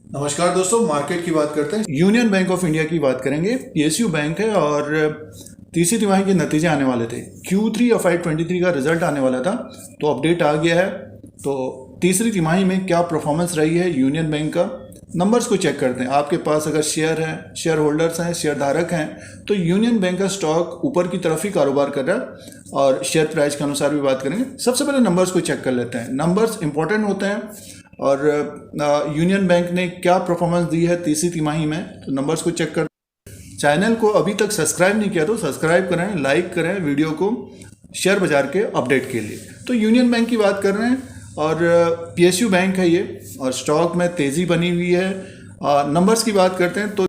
नमस्कार दोस्तों, मार्केट की बात करते हैं। यूनियन बैंक ऑफ इंडिया की बात करेंगे। पीएसयू बैंक है और तीसरी तिमाही के नतीजे आने वाले थे। Q3 ऑफ FY23 का रिजल्ट आने वाला था, तो अपडेट आ गया है। तो तीसरी तिमाही में क्या परफॉर्मेंस रही है यूनियन बैंक का, नंबर्स को चेक करते हैं। आपके पास अगर शेयर हैं, शेयर होल्डर्स हैं, शेयर धारक हैं, तो यूनियन बैंक का स्टॉक ऊपर की तरफ ही कारोबार कर रहा है और शेयर प्राइस के अनुसार भी बात करेंगे। सबसे पहले नंबर्स को चेक कर लेते हैं। नंबर्स इंपॉर्टेंट होते हैं और यूनियन बैंक ने क्या परफॉर्मेंस दी है तीसरी तिमाही में, तो नंबर्स को चेक कर। चैनल को अभी तक सब्सक्राइब नहीं किया तो सब्सक्राइब करें, लाइक करें वीडियो को शेयर बाजार के अपडेट के लिए। तो यूनियन बैंक की बात कर रहे हैं और पीएसयू बैंक है ये, और स्टॉक में तेज़ी बनी हुई है। नंबर्स की बात करते हैं तो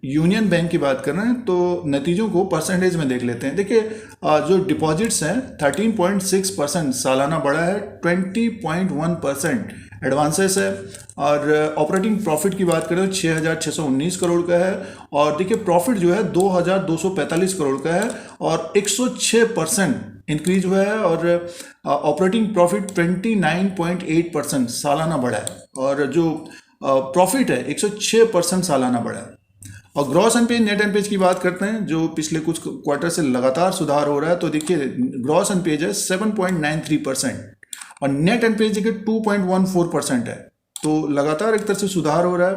यूनियन बैंक की बात कर रहे हैं, तो नतीजों को परसेंटेज में देख लेते हैं। देखिए, जो डिपॉजिट्स हैं 13.6% सालाना बढ़ा है, 20.1% एडवांसेस है, और ऑपरेटिंग प्रॉफिट की बात करें तो 6,619 करोड़ का है। और देखिए प्रॉफिट जो है 2,245 करोड़ का है और 106% इंक्रीज हुआ है। और ऑपरेटिंग प्रॉफिट 29.8% सालाना बढ़ा है, और जो प्रॉफिट है 106% सालाना बढ़ा है। और ग्रॉस एनपीए नेट एनपीए की बात करते हैं, जो पिछले कुछ क्वार्टर से लगातार सुधार हो रहा है। तो देखिए ग्रॉस एनपीए है 7.93% और नेट एनपीए देखिए 2.14% है। तो लगातार एक तरह से सुधार हो रहा है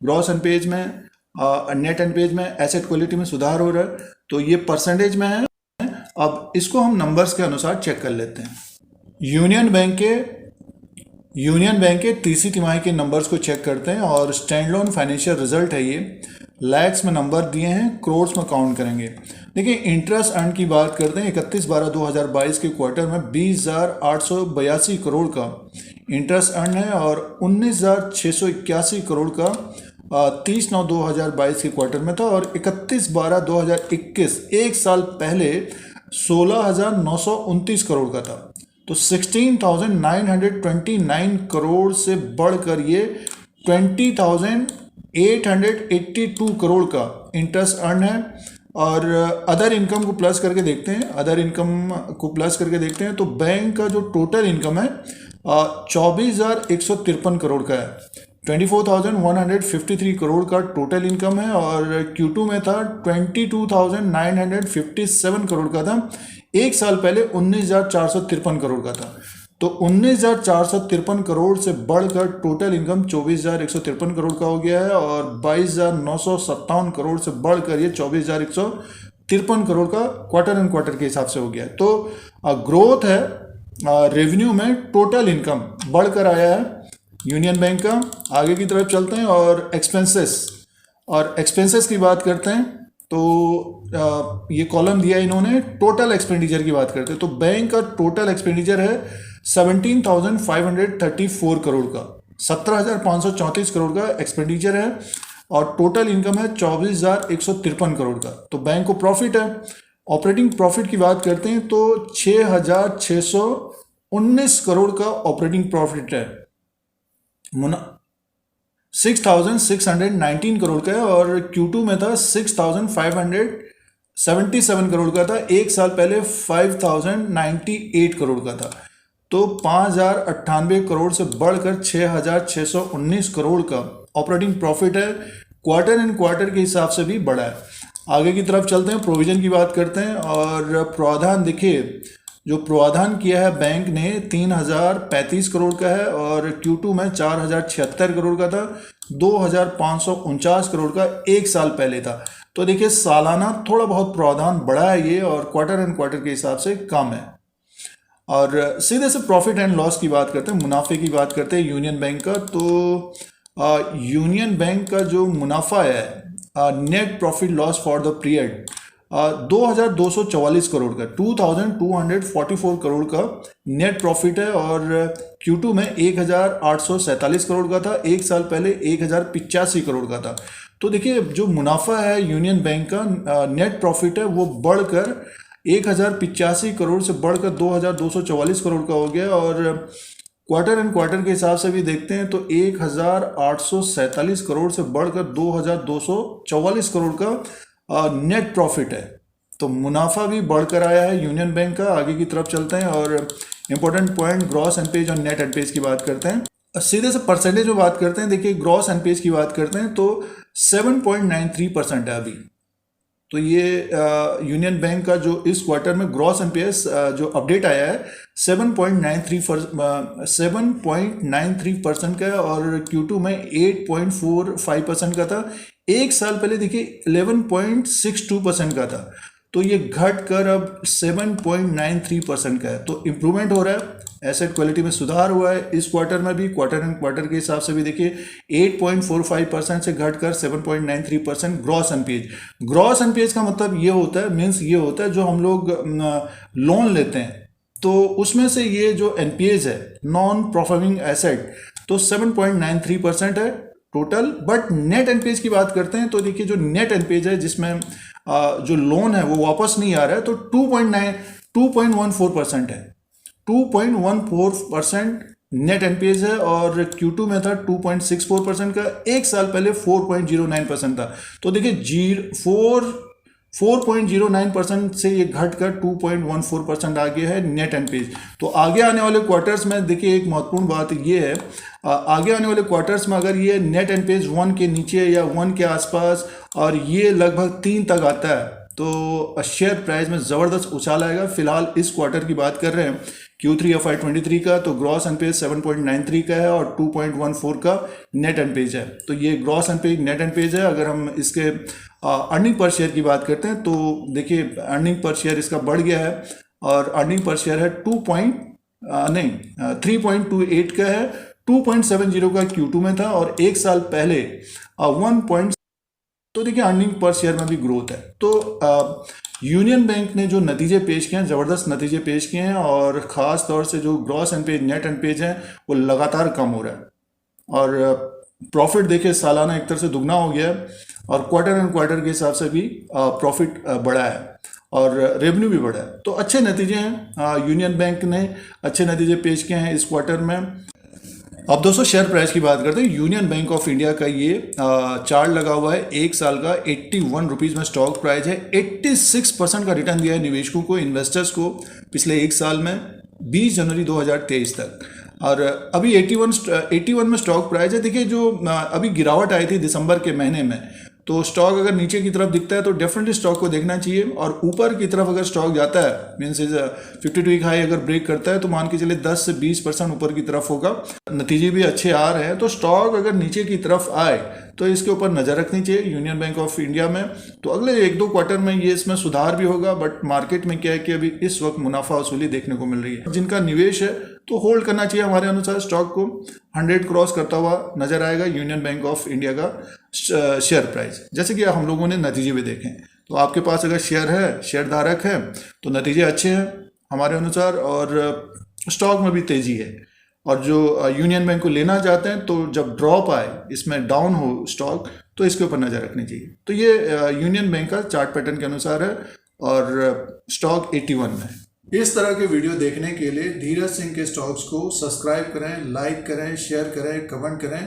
ग्रॉस एनपीए में, नेट एनपीए में, एसेट क्वालिटी में सुधार हो रहा है। तो ये परसेंटेज में है। अब इसको हम नंबर्स के अनुसार चेक कर लेते हैं। यूनियन बैंक के तीसरी तिमाही के नंबर्स को चेक करते हैं और स्टैंड लोन फाइनेंशियल रिजल्ट है ये। लैक्स में नंबर दिए हैं, करोड्स में काउंट करेंगे। देखिए इंटरेस्ट अर्न की बात करते हैं, 31/12/2022 के क्वार्टर में 20,882 करोड़ का इंटरेस्ट अर्न है और 19,681 करोड़ का 30/9/2022 के क्वार्टर में था। और 31/12/2021 एक साल पहले 16,929 करोड़ का था। तो 16,929 करोड़ से बढ़कर ये 20,882 करोड़ का इंटरेस्ट अर्न है। और अदर इनकम को प्लस करके देखते हैं, तो बैंक का जो टोटल इनकम है 24,153 करोड़ का है। 24,153 करोड़ का टोटल इनकम है और Q2 में था 22,957 करोड़ का था। एक साल पहले 19,453 करोड़ का था। तो 19,453 करोड़ से बढ़कर टोटल इनकम 24,153 करोड़ का हो गया है और 22,957 करोड़ से बढ़कर ये 24,153 करोड़ का क्वार्टर एंड क्वार्टर के हिसाब से हो गया है। तो ग्रोथ है रेवेन्यू में, टोटल इनकम बढ़कर आया है यूनियन बैंक का। आगे की तरफ चलते हैं और एक्सपेंसेस की बात करते हैं। तो ये कॉलम दिया इन्होंने, टोटल एक्सपेंडिचर की बात करते हैं। तो बैंक का टोटल एक्सपेंडिचर है 17,534 करोड़ का, 17,534 करोड़ का एक्सपेंडिचर है और टोटल इनकम है 24,153 करोड़ का। तो बैंक को प्रॉफिट है। ऑपरेटिंग प्रॉफिट की बात करते हैं तो 6,619 करोड़ का ऑपरेटिंग प्रॉफिट है, 6,619 करोड़ का है। और Q2 में था 6,577 करोड़ का था, एक साल पहले 5,098 करोड़ का था। तो 5,098 करोड़ से बढ़कर 6,619 करोड़ का ऑपरेटिंग प्रॉफिट है। क्वार्टर एंड क्वार्टर के हिसाब से भी बढ़ा है। आगे की तरफ चलते हैं, प्रोविजन की बात करते हैं। और प्रावधान देखिए, जो प्रावधान किया है बैंक ने 3,035 करोड़ का है और Q2 में 4,076 करोड़ का था, 2,549 करोड़ का एक साल पहले था। तो देखिए सालाना थोड़ा बहुत प्रावधान बढ़ा है ये और क्वार्टर एंड क्वार्टर के हिसाब से कम है। और सीधे से प्रॉफिट एंड लॉस की बात करते हैं, मुनाफे की बात करते हैं यूनियन बैंक का। तो यूनियन बैंक का जो मुनाफा है, net profit loss for the period 2,244 crore का, 2,244 करोड़ का नेट प्रॉफिट है। और Q2 में 1,847 करोड़ का था, एक साल पहले 1,085 करोड़ का था। तो देखिए जो मुनाफा है यूनियन बैंक का, नेट प्रॉफिट है, वो बढ़कर 1,085 करोड़ से बढ़कर 2,244 करोड़ का हो गया। और क्वार्टर एंड क्वार्टर के हिसाब से भी देखते हैं तो 1,847 करोड़ से बढ़कर 2,244 करोड़ का नेट प्रॉफिट है। तो मुनाफा भी बढ़कर आया है यूनियन बैंक का। आगे की तरफ चलते हैं और इंपॉर्टेंट पॉइंट ग्रॉस एनपीए और नेट एनपीए की बात करते हैं। सीधे से परसेंटेज में बात करते हैं, देखिए ग्रॉस एनपीएस की बात करते हैं तो 7.93% है अभी। तो ये यूनियन बैंक का जो इस क्वार्टर में ग्रॉस एनपीएस जो अपडेट आया है 7.93% का है और Q2 में 8.45% का था। एक साल पहले देखिए 11.62% का था, तो ये घट कर अब 7.93% का है। तो इम्प्रूवमेंट हो रहा है, एसेट क्वालिटी में सुधार हुआ है इस क्वार्टर में भी। क्वार्टर एंड क्वार्टर के हिसाब से भी देखिए 8.45% से घटकर 7.93% ग्रॉस एनपीएज। ग्रॉस एनपीएज का मतलब ये होता है, मीन्स ये होता है जो हम लोग लोन लेते हैं तो उसमें से ये जो एनपीएज है नॉन परफॉर्मिंग एसेट तो 7.93% है टोटल। बट नेट एनपीएज की बात करते हैं तो देखिए जो नेट एनपीएज है जिसमें जो लोन है वो वापस नहीं आ रहा है तो 2.14% है। 2.14% नेट एनपीएज है और Q2 में था 2.64% का। एक साल पहले 4.09% था। तो देखिए 4.09% से ये घटकर 2.14% आ गया है नेट एनपीएज। तो आगे आने वाले क्वार्टर्स में देखिए एक महत्वपूर्ण बात ये है, आगे आने वाले क्वार्टर्स में अगर ये नेट एनपीएज 1 के नीचे या 1 के आसपास और ये लगभग 3 तक आता है तो शेयर प्राइस में ज़बरदस्त उछाल आएगा। फिलहाल इस क्वार्टर की बात कर रहे हैं Q3 FY23 का, तो ग्रॉस एनपीएज 7.93 का है और 2.14 का नेट एनपीएज है। तो ये ग्रॉस एनपीएज नेट एनपीएज है। अगर हम इसके अर्निंग पर शेयर की बात करते हैं तो देखिए अर्निंग पर शेयर इसका बढ़ गया है और अर्निंग पर शेयर है 3.28 का है। 2.70 का Q2 में था और एक साल पहले 1. तो देखिए अर्निंग पर शेयर में भी ग्रोथ है। तो यूनियन बैंक ने जो नतीजे पेश किए हैं, ज़बरदस्त नतीजे पेश किए हैं और ख़ास तौर से जो ग्रॉस एनपीएज नेट एनपीएज है वो लगातार कम हो रहा है और प्रॉफिट देखिए सालाना एक तरह से दुगना हो गया है और क्वार्टर एंड क्वार्टर के हिसाब से भी प्रॉफिट बढ़ा है और रेवेन्यू भी बढ़ा है। तो अच्छे नतीजे हैं, यूनियन बैंक ने अच्छे नतीजे पेश किए हैं इस क्वार्टर में। अब दोस्तों शेयर प्राइस की बात करते हैं। यूनियन बैंक ऑफ इंडिया का ये चार्ट लगा हुआ है, एक साल का 81 रुपीज़ में स्टॉक प्राइस है। 86% का रिटर्न दिया है निवेशकों को, इन्वेस्टर्स को पिछले एक साल में 20 जनवरी 2023 तक। और अभी 81 में स्टॉक प्राइस है। देखिए जो अभी गिरावट आई थी दिसंबर के महीने में, तो स्टॉक अगर नीचे की तरफ दिखता है तो डेफिनेटली स्टॉक को देखना चाहिए और ऊपर की तरफ अगर स्टॉक जाता है मीन्स 52 वीक हाई अगर ब्रेक करता है तो मान के चले 10 से 20% ऊपर की तरफ होगा। नतीजे भी अच्छे आ रहे हैं तो स्टॉक अगर नीचे की तरफ आए तो इसके ऊपर नज़र रखनी चाहिए यूनियन बैंक ऑफ इंडिया में। तो अगले 1-2 क्वार्टर में ये इसमें सुधार भी होगा। बट मार्केट में क्या है कि अभी इस वक्त मुनाफा वसूली देखने को मिल रही है। जिनका निवेश है तो होल्ड करना चाहिए हमारे अनुसार। स्टॉक को 100 क्रॉस करता हुआ नजर आएगा यूनियन बैंक ऑफ इंडिया का शेयर प्राइस, जैसे कि हम लोगों ने नतीजे भी देखे। तो आपके पास अगर शेयर है, शेयर धारक है तो नतीजे अच्छे हैं हमारे अनुसार और स्टॉक में भी तेजी है। और जो यूनियन बैंक को लेना चाहते हैं तो जब ड्रॉप आए, इसमें डाउन हो स्टॉक, तो इसके ऊपर नज़र रखनी चाहिए। तो ये यूनियन बैंक का चार्ट पैटर्न के अनुसार है और स्टॉक 81 में है। इस तरह के वीडियो देखने के लिए धीरज सिंह के स्टॉक्स को सब्सक्राइब करें, लाइक करें, शेयर करें, कमेंट करें